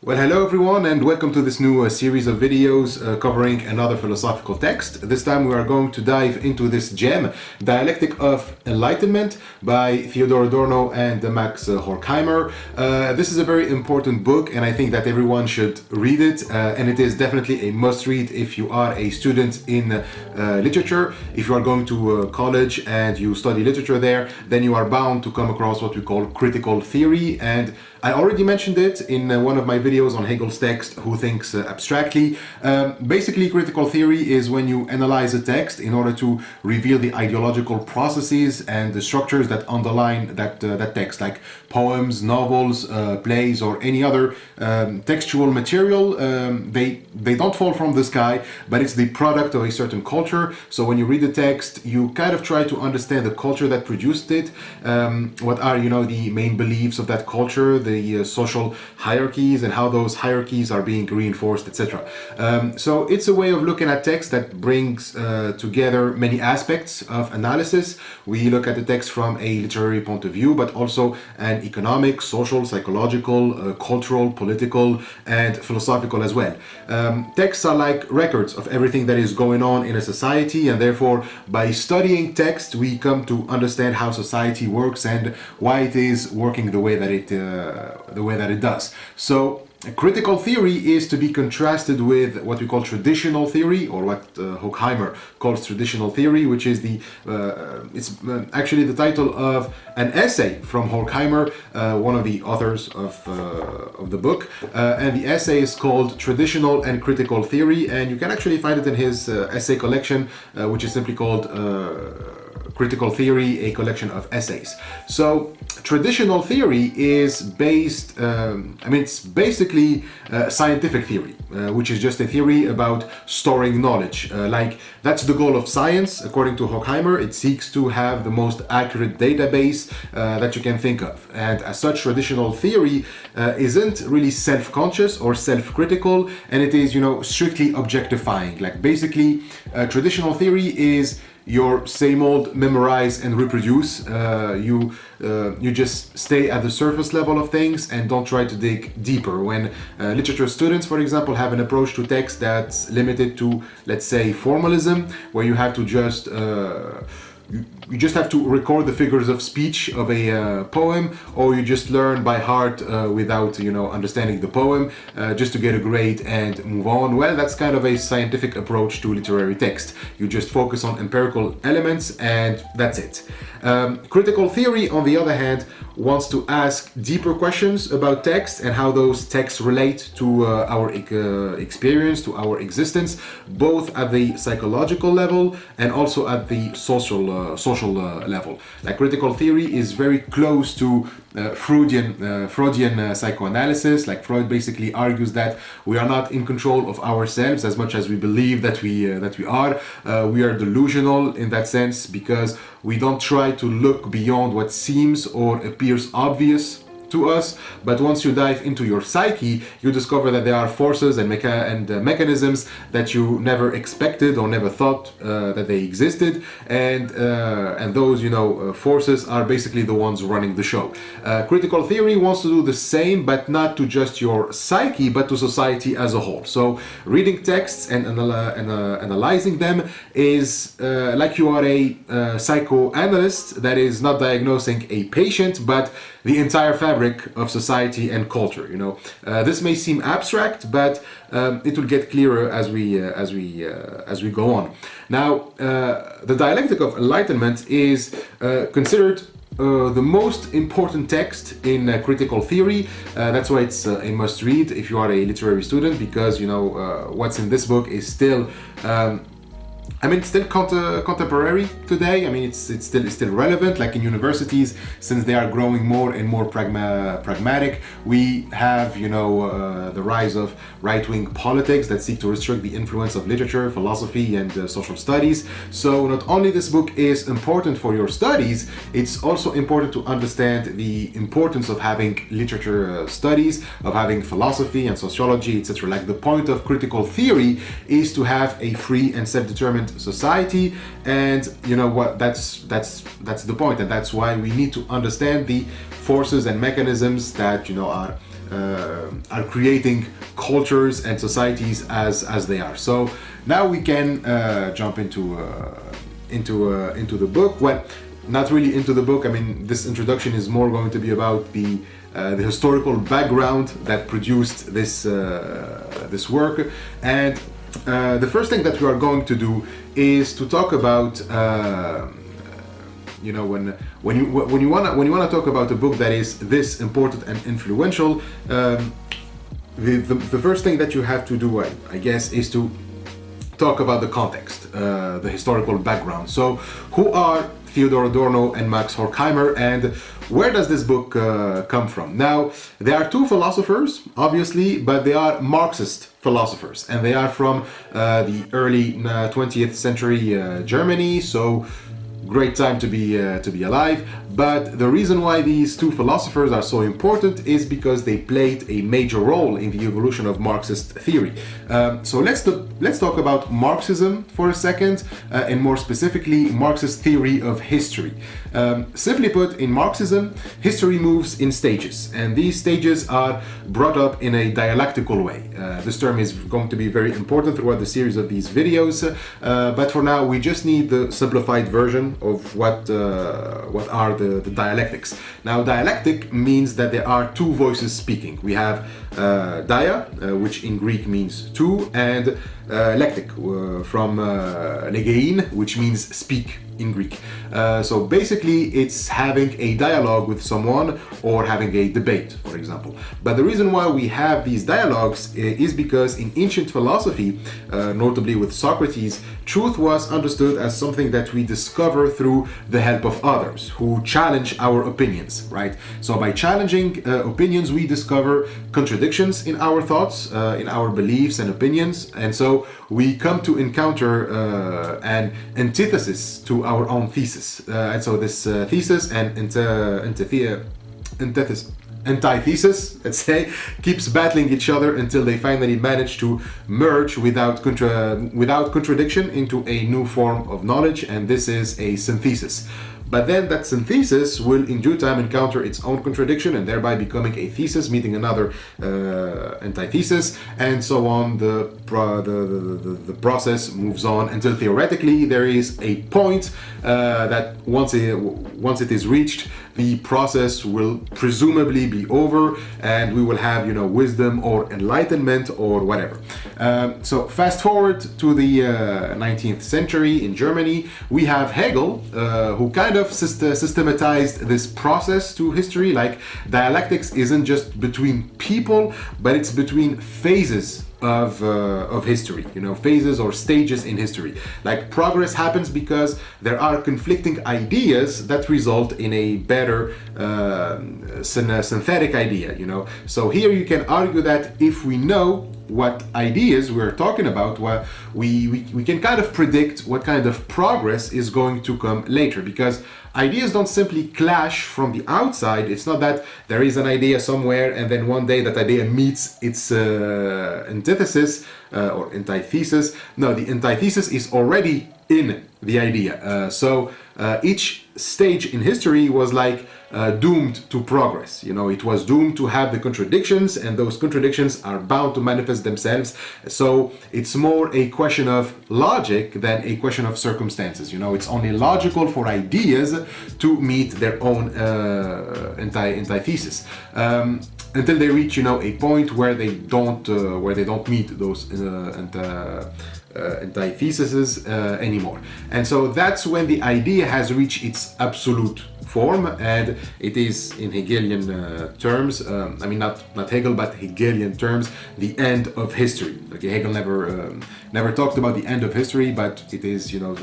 Well, hello everyone, and welcome to this new series of videos covering another philosophical text. This time we are going to dive into this gem, Dialectic of Enlightenment by Theodor Adorno and Max Horkheimer. This is a very important book, and I think that everyone should read it, and it is definitely a must-read if you are a student in literature. If you are going to college and you study literature there, then you are bound to come across what we call critical theory, and I already mentioned it in one of my videos on Hegel's text, Who Thinks Abstractly. Basically, critical theory is when you analyze a text in order to reveal the ideological processes and the structures that underline that text, like poems, novels, plays, or any other textual material. They don't fall from the sky, but it's the product of a certain culture. So when you read the text, you kind of try to understand the culture that produced it. What are, the main beliefs of that culture, the social hierarchies, and how those hierarchies are being reinforced, etc. So it's a way of looking at text that brings together many aspects of analysis. We look at the text from a literary point of view, but also an economic, social, psychological, cultural, political, and philosophical as well. Texts are like records of everything that is going on in a society, and therefore by studying text we come to understand how society works and why it is working the way that it does. So critical theory is to be contrasted with what we call traditional theory, or what Horkheimer calls traditional theory, which is it's actually the title of an essay from Horkheimer, one of the authors of the book, and the essay is called Traditional and Critical Theory, and you can actually find it in his essay collection, which is simply called Critical Theory, a collection of essays. So traditional theory is based, it's basically scientific theory, which is just a theory about storing knowledge. That's the goal of science, according to Horkheimer. It seeks to have the most accurate database that you can think of. And as such, traditional theory isn't really self-conscious or self-critical, and it is, strictly objectifying. Basically, traditional theory is your same old memorize and reproduce. You just stay at the surface level of things and don't try to dig deeper. When literature students, for example, have an approach to text that's limited to, let's say, formalism, where you have to just you just have to record the figures of speech of a poem, or you just learn by heart without understanding the poem, just to get a grade and move on. Well, that's kind of a scientific approach to literary text. You just focus on empirical elements and that's it. Critical theory, on the other hand, wants to ask deeper questions about text and how those texts relate to our experience, to our existence, both at the psychological level and also at the social level. Critical theory is very close to Freudian psychoanalysis. Freud basically argues that we are not in control of ourselves as much as we believe that we are. We are delusional in that sense because we don't try to look beyond what seems or appears obvious to us, but once you dive into your psyche, you discover that there are forces and mechanisms that you never expected or never thought that they existed, and those forces are basically the ones running the show. Critical theory wants to do the same, but not to just your psyche, but to society as a whole. So reading texts and analyzing them is like you are a psychoanalyst that is not diagnosing a patient, but the entire fabric of society and culture. This may seem abstract, but it will get clearer as we go on. Now, the Dialectic of Enlightenment is considered the most important text in critical theory. That's why it's a must-read if you are a literary student, because what's in this book is still still contemporary today. It's still relevant. In universities, since they are growing more and more pragmatic, we have the rise of right-wing politics that seek to restrict the influence of literature, philosophy, and social studies. So not only this book is important for your studies, it's also important to understand the importance of having literature studies, of having philosophy and sociology, etc. The point of critical theory is to have a free and self-determined society, and that's the point, and that's why we need to understand the forces and mechanisms that are are creating cultures and societies as they are. So now we can jump into the book. Well, not really into the book. I mean, this introduction is more going to be about the historical background that produced this work. And the first thing that we are going to do is to talk about you know, when you wanna talk about a book that is this important and influential, the first thing that you have to do, I guess, is to talk about the context, the historical background. So, who are Theodor Adorno and Max Horkheimer, and where does this book come from? Now, there are two philosophers, obviously, but they are Marxist philosophers, and they are from the early 20th century Germany. So, great time to be alive. But the reason why these two philosophers are so important is because they played a major role in the evolution of Marxist theory. So let's talk about Marxism for a second, and more specifically Marxist theory of history. Simply put, in Marxism, history moves in stages, and these stages are brought up in a dialectical way. This term is going to be very important throughout the series of these videos, but for now we just need the simplified version of what are the dialectics. Now, dialectic means that there are two voices speaking. We have dia, which in Greek means two, and lectic, from legein, which means speak in Greek. So basically it's having a dialogue with someone or having a debate, for example. But the reason why we have these dialogues is because in ancient philosophy, notably with Socrates, truth was understood as something that we discover through the help of others who challenge our opinions, right? So by challenging opinions, we discover contradictions in our thoughts, in our beliefs and opinions, and so we come to encounter an antithesis to our own thesis. And so this thesis and antithesis, let's say, keeps battling each other until they finally manage to merge without contradiction into a new form of knowledge, and this is a synthesis. But then that synthesis will in due time encounter its own contradiction and thereby becoming a thesis meeting another antithesis, and so on. The process moves on until theoretically there is a point that once it is reached, the process will presumably be over and we will have, you know, wisdom or enlightenment or whatever. So fast forward to the 19th century in Germany, we have Hegel, who kind of systematized this process to history. Like, dialectics isn't just between people, but it's between phases of history, you know, phases or stages in history. Like, progress happens because there are conflicting ideas that result in a better synthetic idea, you know. So here you can argue that if we know what ideas we're talking about, well, we can kind of predict what kind of progress is going to come later, because ideas don't simply clash from the outside. It's not that there is an idea somewhere and then one day that idea meets its antithesis or antithesis. No, the antithesis is already in the idea. So each stage in history was like doomed to progress. You know, it was doomed to have the contradictions, and those contradictions are bound to manifest themselves. So it's more a question of logic than a question of circumstances. You know, it's only logical for ideas to meet their own antithesis. Until they reach, you know, a point where they don't meet those antitheses anymore. And so that's when the idea has reached its absolute form, and it is in Hegelian terms, I mean not Hegel, but Hegelian terms, the end of history. Okay, Hegel never talked about the end of history, but it is, you know,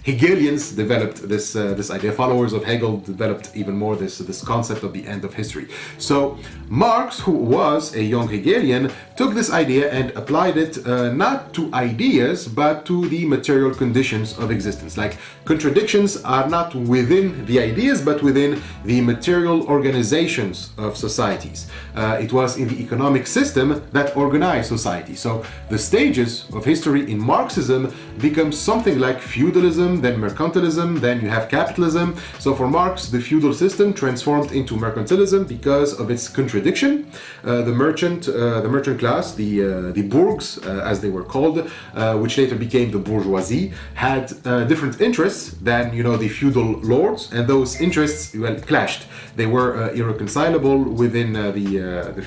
Hegelians developed this idea. Followers of Hegel developed even more this concept of the end of history. So Marx, who was a young Hegelian, took this idea and applied it not to ideas but to the material conditions of existence. Like, contradictions are not within the ideas ideas, but within the material organizations of societies. It was in the economic system that organized society. So the stages of history in Marxism become something like feudalism, then mercantilism, then you have capitalism. So for Marx, the feudal system transformed into mercantilism because of its contradiction. The merchant class, the bourgs, as they were called, which later became the bourgeoisie, had different interests than the feudal lords, and those interests clashed. They were irreconcilable within the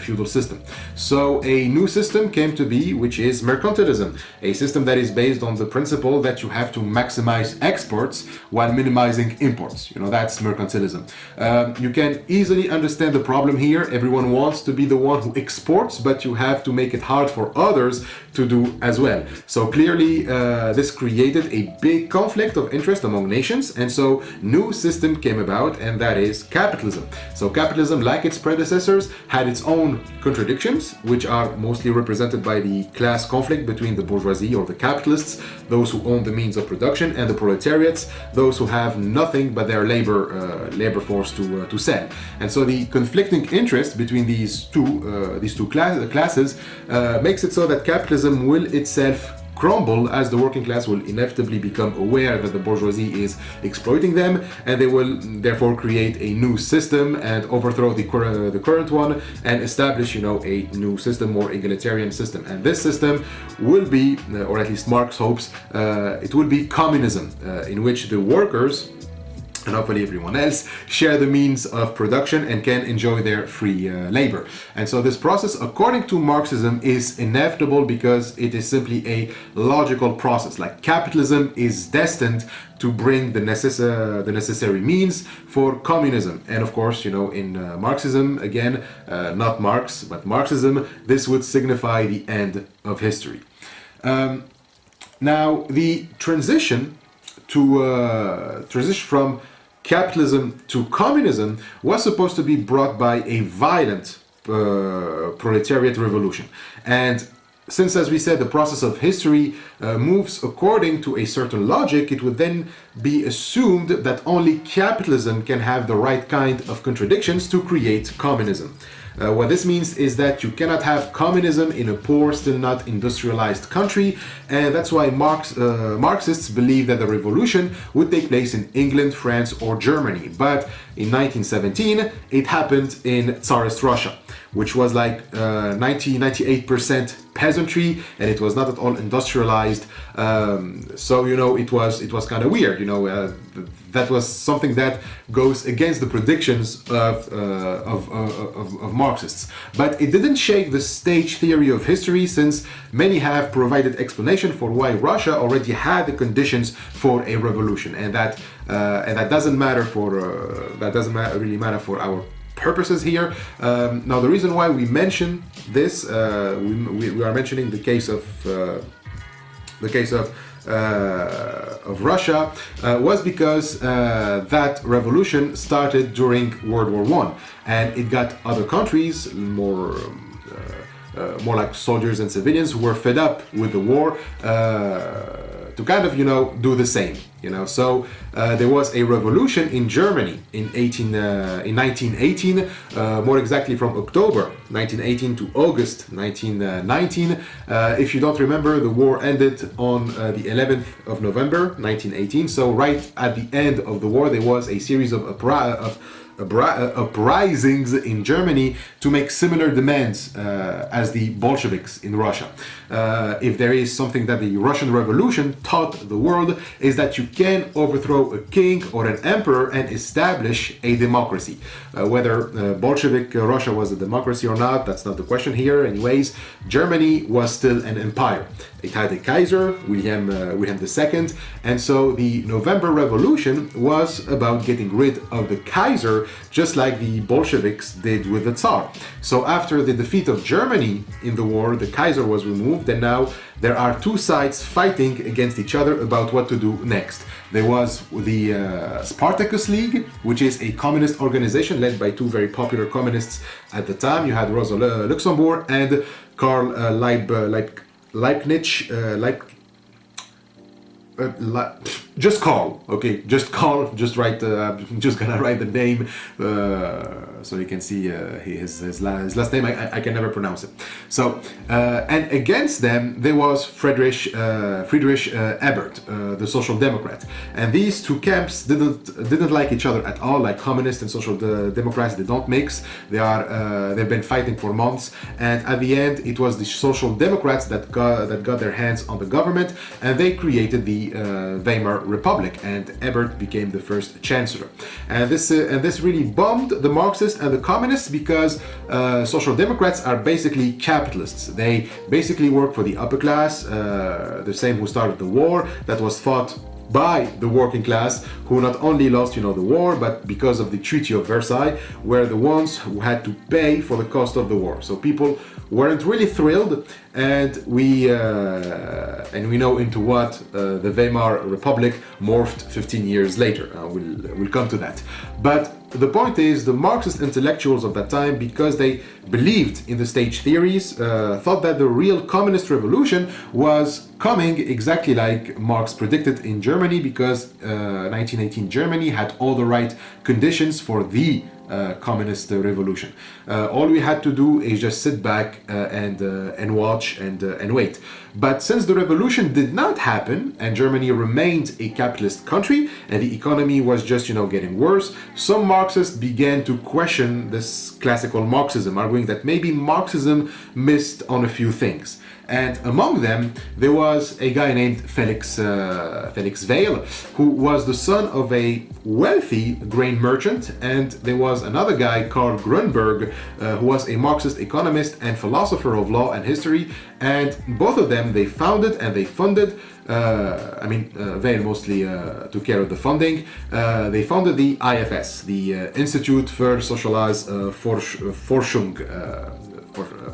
feudal system. So a new system came to be, which is mercantilism, a system that is based on the principle that you have to maximize exports while minimizing imports. That's mercantilism. You can easily understand the problem here. Everyone wants to be the one who exports, but you have to make it hard for others to do as well. So clearly this created a big conflict of interest among nations, and so new system came about, and that is capitalism. So capitalism, like its predecessors, had its own contradictions, which are mostly represented by the class conflict between the bourgeoisie or the capitalists, those who own the means of production, and the proletariats, those who have nothing but their labor force to sell. And so the conflicting interest between these two classes makes it so that capitalism will itself crumble as the working class will inevitably become aware that the bourgeoisie is exploiting them, and they will therefore create a new system and overthrow the current one and establish a new system, more egalitarian system. And this system will be, or at least Marx hopes, it will be communism, in which the workers and hopefully everyone else share the means of production and can enjoy their free labor. And so this process, according to Marxism, is inevitable because it is simply a logical process. Like capitalism is destined to bring the necessary means for communism. And of course, in Marxism, again, not Marx, but Marxism, this would signify the end of history. Now, the transition from capitalism to communism was supposed to be brought by a violent proletariat revolution. And since, as we said, the process of history moves according to a certain logic, it would then be assumed that only capitalism can have the right kind of contradictions to create communism. What this means is that you cannot have communism in a poor, still not industrialized country, and that's why Marxists believe that the revolution would take place in England, France, or Germany. But in 1917, it happened in Tsarist Russia, which was like 98% peasantry, and it was not at all industrialized. So it was kind of weird. That was something that goes against the predictions of Marxists. But it didn't shake the stage theory of history, since many have provided explanation for why Russia already had the conditions for a revolution, and that doesn't really matter for our purposes here. Now, the reason why we mention this, we are mentioning the case of Russia, was because that revolution started during World War I, and it got other countries more like soldiers and civilians who were fed up with the war to kind of do the same. So there was a revolution in Germany in 1918, more exactly from October 1918 to August 1919. If you don't remember, the war ended on the 11th of November 1918. So right at the end of the war, there was a series of uprisings in Germany to make similar demands as the Bolsheviks in Russia. If there is something that the Russian Revolution taught the world, is that you can overthrow a king or an emperor and establish a democracy. Whether Bolshevik Russia was a democracy or not, that's not the question here. Anyways, Germany was still an empire. It had a Kaiser, William II, and so the November Revolution was about getting rid of the Kaiser, just like the Bolsheviks did with the Tsar. So after the defeat of Germany in the war, the Kaiser was removed, and now there are two sides fighting against each other about what to do next. There was the Spartacus League, which is a communist organization led by two very popular communists at the time. You had Rosa Luxemburg and Karl Liebknecht, just call, okay? Just call. Just write. I'm just gonna write the name so you can see his last name. I can never pronounce it. So and against them there was Friedrich Ebert, the Social Democrat, and these two camps didn't like each other at all. Like communists and Social Democrats, they don't mix. They've been fighting for months, and at the end it was the Social Democrats that got their hands on the government, and they created the Weimar Republic, and Ebert became the first chancellor. And this really bombed the Marxists and the communists, because Social Democrats are basically capitalists. They basically work for the upper class, the same who started the war that was fought by the working class, who not only lost, the war, but because of the Treaty of Versailles, were the ones who had to pay for the cost of the war. So people weren't really thrilled, and we know into what the Weimar Republic morphed 15 years later. We'll come to that. But the point is, the Marxist intellectuals of that time, because they believed in the stage theories, thought that the real communist revolution was coming exactly like Marx predicted in Germany, because 1918 Germany had all the right conditions for the communist revolution. All we had to do is just sit back and watch and wait. But since the revolution did not happen and Germany remained a capitalist country and the economy was just getting worse, some Marxists began to question this classical Marxism, arguing that maybe Marxism missed on a few things. And among them, there was a guy named Felix Weil, who was the son of a wealthy grain merchant, and there was another guy, Karl Grunberg, who was a Marxist economist and philosopher of law and history, and both of them, they founded and they funded, Weil mostly took care of the funding, they founded the IFS, the Institute für Soziale Forschung,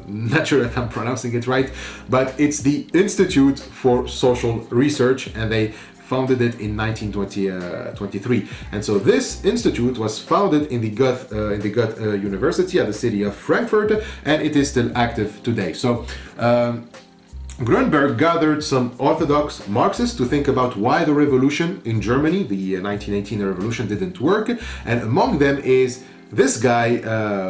not sure if I'm pronouncing it right, but it's the Institute for Social Research, and they founded it in 1923. And so this institute was founded in the Goethe University at the city of Frankfurt, and it is still active today. So Grunberg gathered some orthodox Marxists to think about why the revolution in Germany, the 1918 revolution, didn't work, and among them is this guy,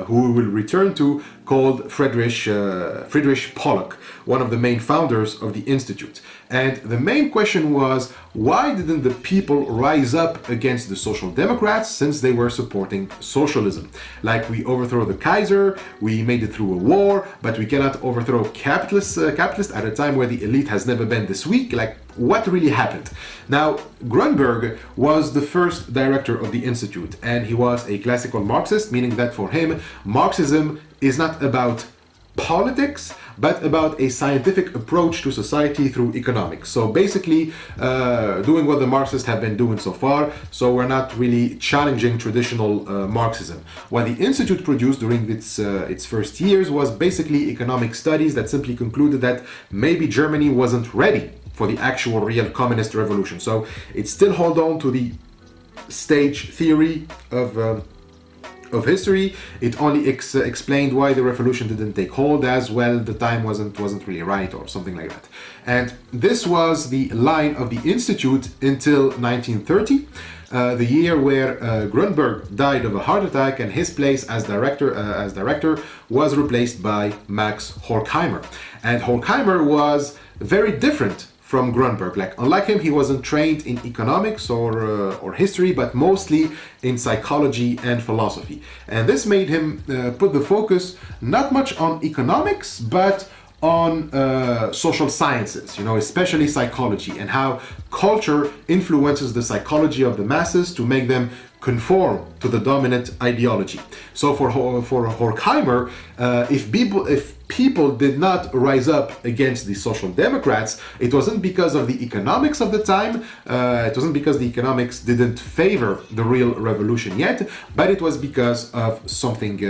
who we will return to, called Friedrich Pollock, one of the main founders of the Institute. And the main question was, why didn't the people rise up against the Social Democrats, since they were supporting socialism? Like, we overthrow the Kaiser, we made it through a war, but we cannot overthrow capitalists at a time where the elite has never been this weak. Like, what really happened? Now, Grunberg was the first director of the Institute, and he was a classical Marxist, meaning that for him, Marxism is not about politics, but about a scientific approach to society through economics. So basically, doing what the Marxists have been doing so far, so we're not really challenging traditional Marxism. What the Institute produced during its first years was basically economic studies that simply concluded that maybe Germany wasn't ready for the actual real communist revolution. So it still held on to the stage theory of history. It only explained why the revolution didn't take hold, as well the time wasn't really right or something like that. And this was the line of the Institute until 1930, the year where Grunberg died of a heart attack, and his place as director was replaced by Max Horkheimer. And Horkheimer was very different from Grunberg. Like, unlike him, he wasn't trained in economics or history, but mostly in psychology and philosophy. And this made him put the focus not much on economics, but on social sciences, especially psychology, and how culture influences the psychology of the masses to make them conform to the dominant ideology. So for Horkheimer, if people did not rise up against the Social Democrats, it wasn't because of the economics of the time, it wasn't because the economics didn't favor the real revolution yet, but it was because of something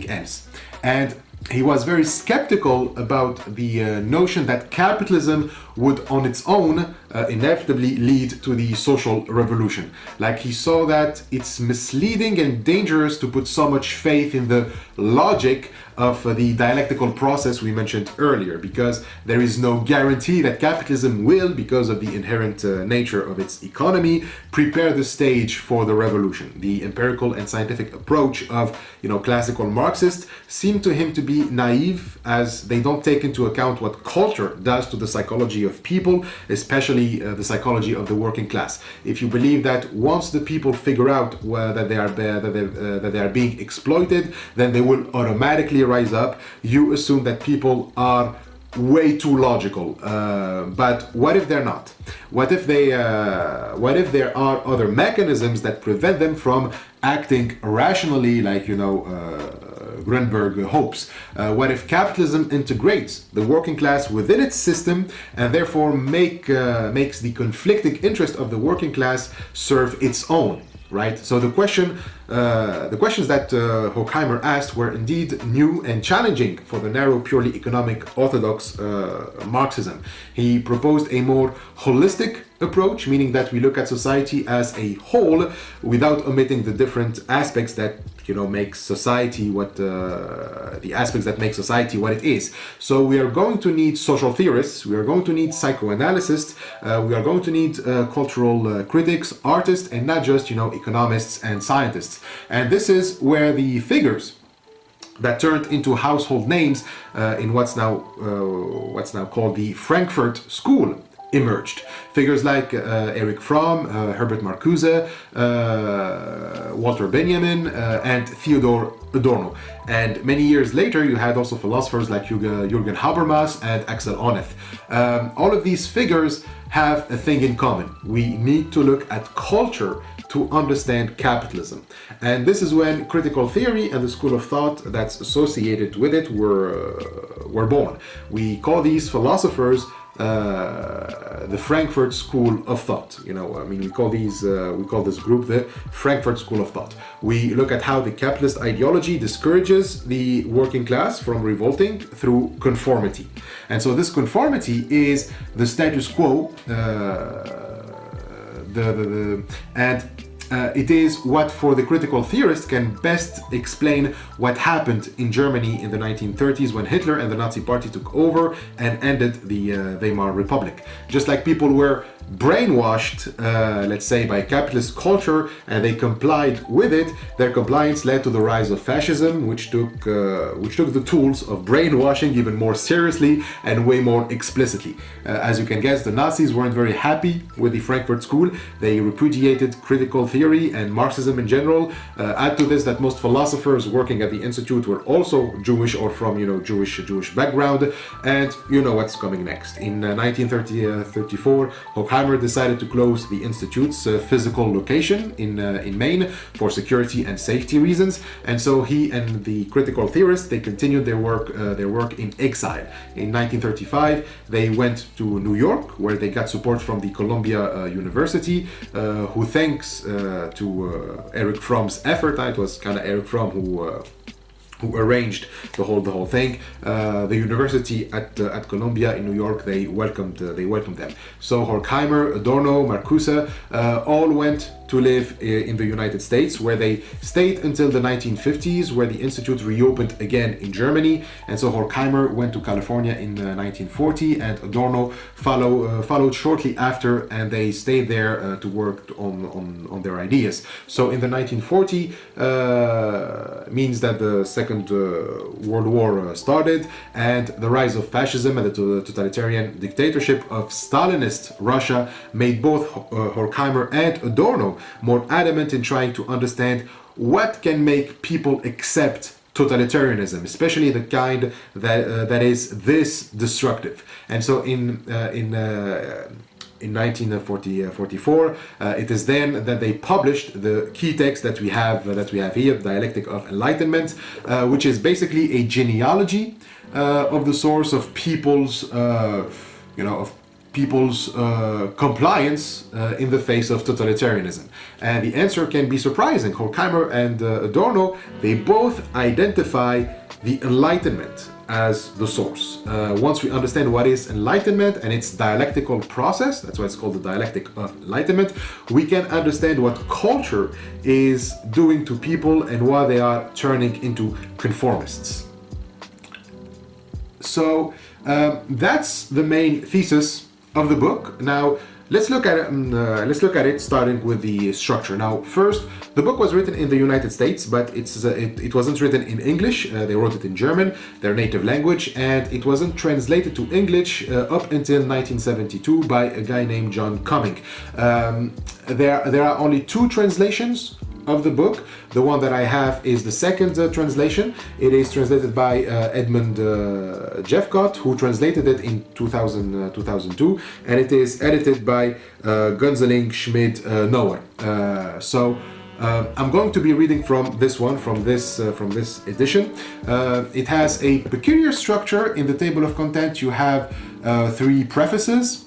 else. And he was very skeptical about the notion that capitalism would on its own inevitably lead to the social revolution. Like, he saw that it's misleading and dangerous to put so much faith in the logic of the dialectical process we mentioned earlier, because there is no guarantee that capitalism will, because of the inherent nature of its economy, prepare the stage for the revolution. The empirical and scientific approach of, classical Marxists seem to him to be naive, as they don't take into account what culture does to the psychology of people, especially the psychology of the working class. If you believe that once the people figure out that they are being exploited, then they will automatically rise up, you assume that people are way too logical. But what if they're not? What if there are other mechanisms that prevent them from acting rationally, like Grunberg hopes? What if capitalism integrates the working class within its system, and therefore makes the conflicting interest of the working class serve its own? Right. So the questions that Horkheimer asked were indeed new and challenging for the narrow, purely economic orthodox Marxism. He proposed a more holistic approach, meaning that we look at society as a whole without omitting the different aspects that make society what the aspects that make society what it is. So we are going to need social theorists, we are going to need psychoanalysts, we are going to need cultural critics, artists, and not just economists and scientists. And this is where the figures that turned into household names in what's now called the Frankfurt School emerged. Figures like Erich Fromm, Herbert Marcuse, Walter Benjamin, and Theodor Adorno. And many years later, you had also philosophers like Jürgen Habermas and Axel Honneth. All of these figures have a thing in common. We need to look at culture to understand capitalism. And this is when critical theory and the school of thought that's associated with it were born. We call these philosophers the Frankfurt School of Thought. We call this group the Frankfurt School of Thought. We look at how the capitalist ideology discourages the working class from revolting through conformity. And so this conformity is the status quo, it is what for the critical theorist can best explain what happened in Germany in the 1930s when Hitler and the Nazi Party took over and ended the Weimar Republic. Just like people were brainwashed, let's say, by capitalist culture, and they complied with it, their compliance led to the rise of fascism, which took the tools of brainwashing even more seriously and way more explicitly. As you can guess, the Nazis weren't very happy with the Frankfurt School. They repudiated critical theory and Marxism in general. Add to this that most philosophers working at the institute were also Jewish or from Jewish background, and you know what's coming next. In 1934, Horkheimer decided to close the institute's physical location in Maine for security and safety reasons, and so he and the critical theorists, they continued their work in exile. In 1935, they went to New York, where they got support from the Columbia University, who thanks to Erich Fromm's effort. It was kind of Erich Fromm who arranged the whole thing. The university at Columbia in New York, they welcomed them. So Horkheimer, Adorno, Marcuse all went to live in the United States, where they stayed until the 1950s, where the institute reopened again in Germany. And so Horkheimer went to California in 1940, and Adorno followed shortly after, and they stayed there to work on their ideas. So in the 1940 means that the Second World War started, and the rise of fascism and the totalitarian dictatorship of Stalinist Russia made both Horkheimer and Adorno more adamant in trying to understand what can make people accept totalitarianism, especially the kind that is this destructive. And so in 1944, it is then that they published the key text that we have here, Dialectic of Enlightenment, which is basically a genealogy of the source of people's compliance in the face of totalitarianism. And the answer can be surprising. Horkheimer and Adorno, they both identify the Enlightenment as the source. Once we understand what is Enlightenment and its dialectical process, that's why it's called the Dialectic of Enlightenment, we can understand what culture is doing to people and why they are turning into conformists. So that's the main thesis of the book. Now let's look at it starting with the structure. Now first, the book was written in the United States, but it wasn't written in English. They wrote it in German, their native language, and it wasn't translated to English up until 1972 by a guy named John Cumming. There are only two translations of the book. The one that I have is the second translation. It is translated by Edmund Jephcott, who translated it in 2002, and it is edited by Gunzelin, Schmid, Noerr. I'm going to be reading from this one, from this edition. It has a peculiar structure. In the table of content, you have three prefaces.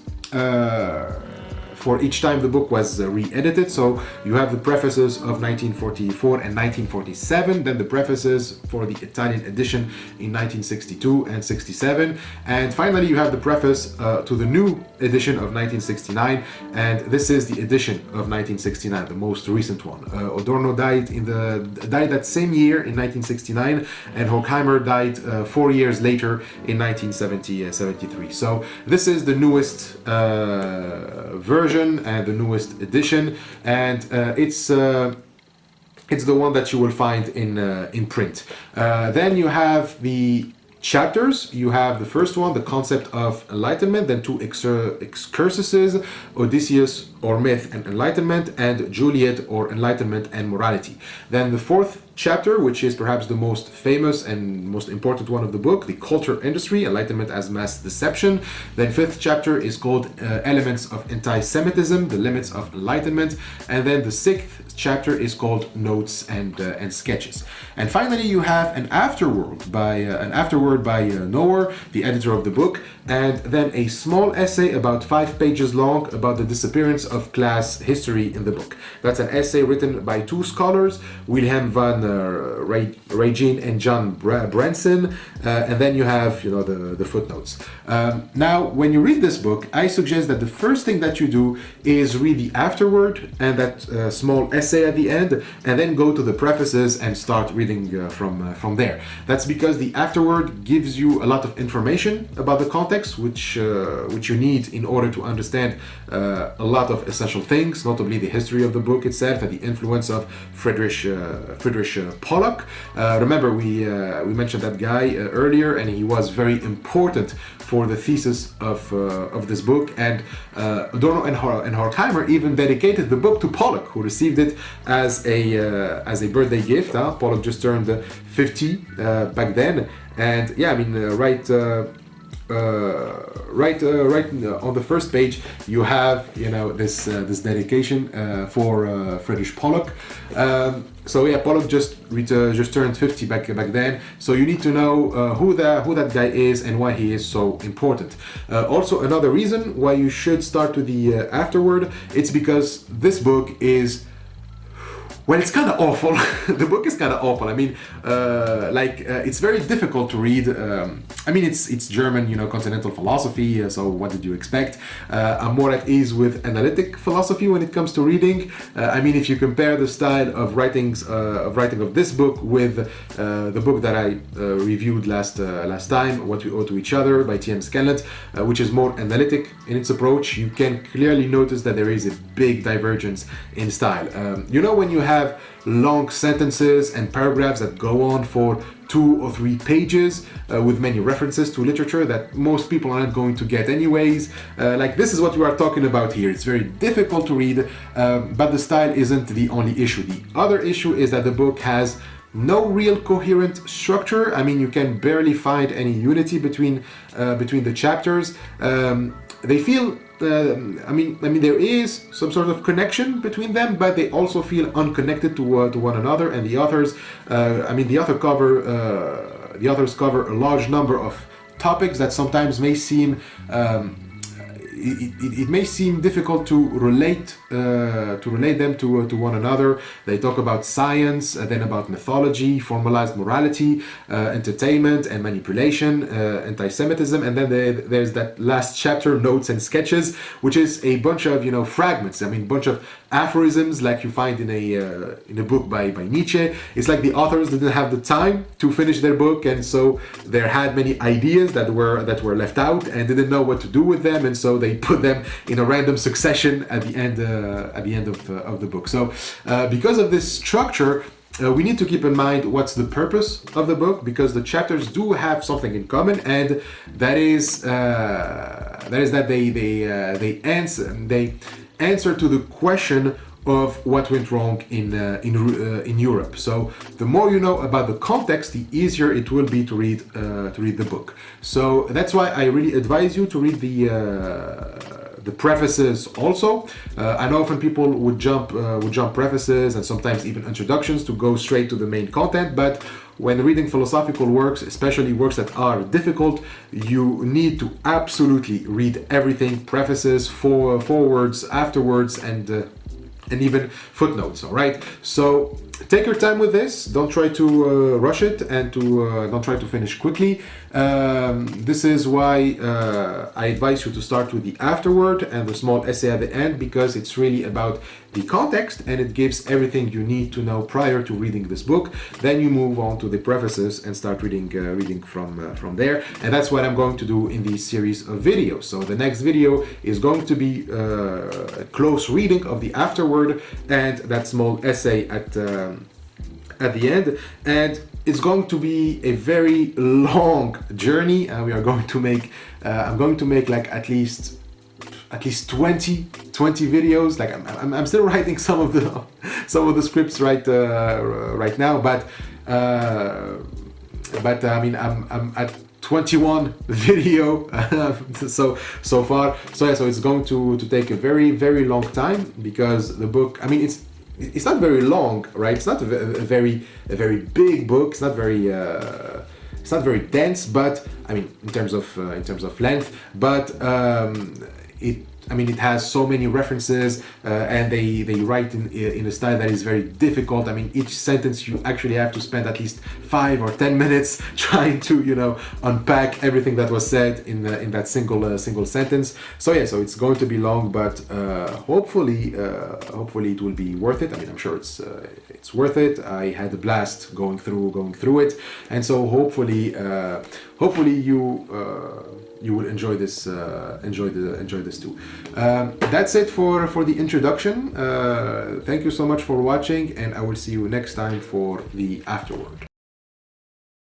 For each time the book was re-edited. So you have the prefaces of 1944 and 1947, then the prefaces for the Italian edition in 1962 and 67, and finally you have the preface to the new edition of 1969, and this is the edition of 1969, the most recent one. Adorno died that same year in 1969, and Horkheimer died 4 years later in 1973. So this is the newest version and the newest edition, and it's the one that you will find in print. Then you have the chapters. You have the first one, the concept of enlightenment, then two excursuses, Odysseus or myth and enlightenment, and Juliet or enlightenment and morality. Then the fourth chapter, which is perhaps the most famous and most important one of the book, the culture industry, enlightenment as mass deception. Then fifth chapter is called elements of anti-Semitism, the limits of enlightenment. And then the sixth chapter is called notes and sketches. And finally, you have an afterword by Noerr, the editor of the book, and then a small essay about 5 pages long about the disappearance of class history in the book. That's an essay written by two scholars, Wilhelm van Rijn and John Branson, and then you have the footnotes. Now, when you read this book, I suggest that the first thing that you do is read the afterword and that small essay at the end, and then go to the prefaces and start reading from there. That's because the afterword gives you a lot of information about the context, which you need in order to understand a lot of essential things, notably the history of the book itself and the influence of Friedrich Pollock. Remember, we mentioned that guy earlier, and he was very important for the thesis of this book. And Adorno and Horkheimer even dedicated the book to Pollock, who received it as a birthday gift. Pollock just turned 50 back then, and yeah, I mean, right on the first page you have this dedication for Friedrich Pollock. So yeah, Pollock just turned 50 back then. So you need to know who that guy is and why he is so important. Also, another reason why you should start with the afterword, it's because this book is, well, it's kind of awful. The book is kind of awful. I mean, it's very difficult to read. I mean, it's German, continental philosophy. So what did you expect? I'm more at ease with analytic philosophy when it comes to reading. I mean, if you compare the style of writing of this book with the book that I reviewed last time, What We Owe to Each Other by T.M. Scanlon, which is more analytic in its approach, you can clearly notice that there is a big divergence in style. When you have long sentences and paragraphs that go on for 2 or 3 pages with many references to literature that most people are not going to get anyways. This is what we are talking about here. It's very difficult to read, but the style isn't the only issue. The other issue is that the book has no real coherent structure. I mean, you can barely find any unity between the chapters. They feel I mean, there is some sort of connection between them, but they also feel unconnected to one another. And the authors, the authors cover a large number of topics that sometimes may seem it may seem difficult to relate them to one another. They talk about science, then about mythology, formalized morality, entertainment and manipulation, anti-Semitism, and then there's that last chapter, notes and sketches, which is a bunch of fragments. I mean, bunch of aphorisms like you find in a book by Nietzsche. It's like the authors didn't have the time to finish their book, and so they had many ideas that were left out and didn't know what to do with them, and so they put them in a random succession at the end of the book. So because of this structure, we need to keep in mind what's the purpose of the book, because the chapters do have something in common, and that is that they answer to the question of what went wrong in Europe. So the more you know about the context, the easier it will be to read the book. So that's why I really advise you to read the prefaces also. I know often people would jump prefaces and sometimes even introductions to go straight to the main content, but when reading philosophical works, especially works that are difficult, you need to absolutely read everything: prefaces, forwards, afterwards, and even footnotes. All right, so take your time with this. Don't try to rush it, and don't try to finish quickly. This is why I advise you to start with the afterword and the small essay at the end, because it's really about the context and it gives everything you need to know prior to reading this book. Then you move on to the prefaces and start reading from there. And that's what I'm going to do in this series of videos. So the next video is going to be a close reading of the afterword and that small essay at the end. And it's going to be a very long journey. We are going to make I'm going to make like at least 20 videos. Like I'm still writing some of the scripts right now, but I mean I'm at 21 video so far. So yeah, so it's going to take a very long time, because the book, I mean, it's not very long, right? It's not a very big book. It's not very dense, but I mean, in terms of length, but it has so many references, and they write in a style that is very difficult. I mean, each sentence you actually have to spend at least 5 or 10 minutes trying to unpack everything that was said in that single sentence. So yeah, so it's going to be long, but hopefully it will be worth it. I mean, I'm sure it's worth it. I had a blast going through it, and so hopefully you will enjoy this. Enjoy this too. That's it for the introduction. Thank you so much for watching, and I will see you next time for the afterword.